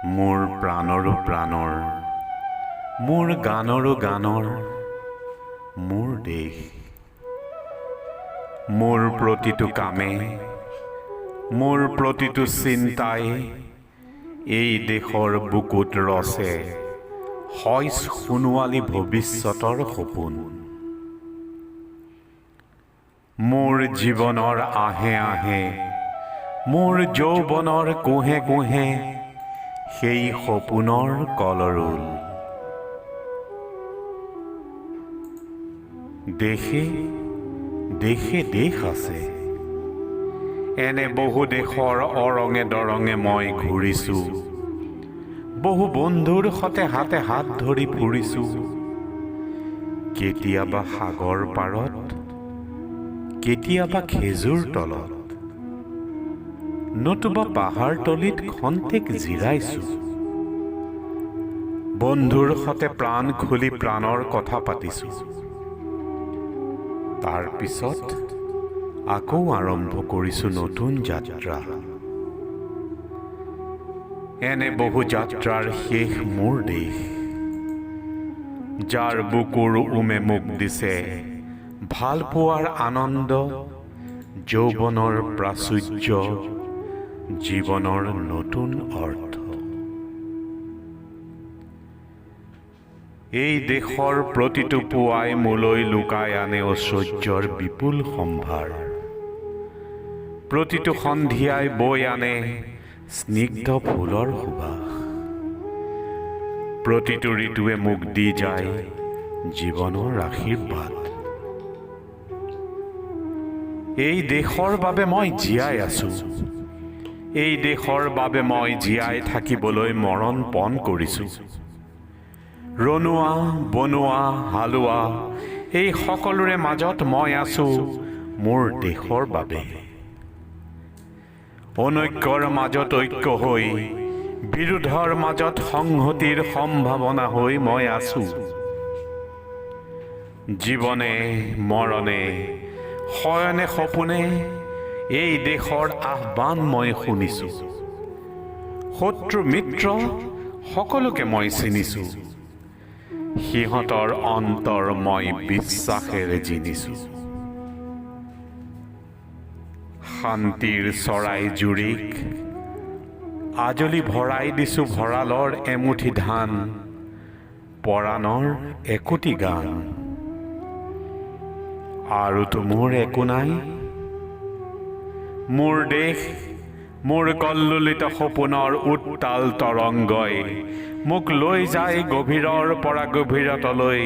মোৰ প্ৰাণৰো প্ৰাণৰ, মোৰ গানৰো গানৰ, মোৰ দেশ। মোৰ প্ৰতিটো কামে, মোৰ প্ৰতিটো চিন্তাই এই দেশৰ বুকুত ৰচে হয় সোণোৱালী ভৱিষ্যতৰ সপোন। মোৰ জীৱনৰ আহে আহে, মোৰ যৌৱনৰ কোহে কোহে সেই সপোনৰ কলৰোল। দেশে দেশে দেশ আছে, এনে বহু দেশৰ অৰঙে দৰঙে মই ঘূৰিছোঁ। বহু বন্ধুৰ সতে হাতে হাত ধৰি ফুৰিছোঁ। কেতিয়াবা সাগৰ পাৰত, কেতিয়াবা খেজুৰ তলত, নতুবা পাহাৰ তলিত খন্তেক জিৰাইছোঁ। বন্ধুৰ সতে প্ৰাণ খুলি প্ৰাণৰ কথা পাতিছোঁ। তাৰ পিছত আকৌ আৰম্ভ কৰিছোঁ নতুন যাত্ৰা। এনে বহু যাত্ৰাৰ শেষ মোৰ দেশ, যাৰ বুকুৰ উমে মোক দিছে ভাল পোৱাৰ আনন্দ, যৌৱনৰ প্ৰাচুৰ্য, জীৱনৰ নতুন অৰ্থ। এই দেশৰ প্ৰতিটো পুৱাই মোলৈ লুকাই আনে ঐশ্বৰ্যৰ বিপুল সম্ভাৰ। প্ৰতিটো সন্ধিয়াই বৈ আনে স্নিগ্ধ ফুলৰ সুবাস। প্ৰতিটো ঋতুৱে মোক দি যায় জীৱনৰ আশীৰ্বাদ। এই দেশৰ বাবে মই জীয়াই আছো, এই দেশৰ বাবে মই জীয়াই থাকিবলৈ মৰণ পণ কৰিছো। ৰণুৱা বনোৱা হালোৱা এই সকলোৰে মাজত মই আছো মোৰ দেশৰ বাবে। অনৈক্যৰ মাজত ঐক্য হৈ, বিৰোধৰ মাজত সংহতিৰ সম্ভাৱনা হৈ মই আছো। জীৱনে মৰণে শয়নে সপোনে এই দেশৰ আহ্বান মই শুনিছো। শত্ৰু মিত্ৰ সকলোকে মই চিনিছো। সিহঁতৰ অন্তৰ মই বিশ্বাসেৰে জিনিছো। শান্তিৰ চৰাই জুৰিক আজলি ভৰাই দিছো ভঁৰালৰ এমুঠি ধান, পৰাণৰ একোটি গান। আৰুতো মোৰ একো নাই, মোৰ দেশ, মোৰ কল্লোলিত সপোনৰ উত্তাল তৰংগই মোক লৈ যায় গভীৰৰ পৰা গভীৰতলৈ,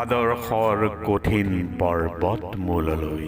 আদৰ্শৰ কঠিন পৰ্বত মূললৈ।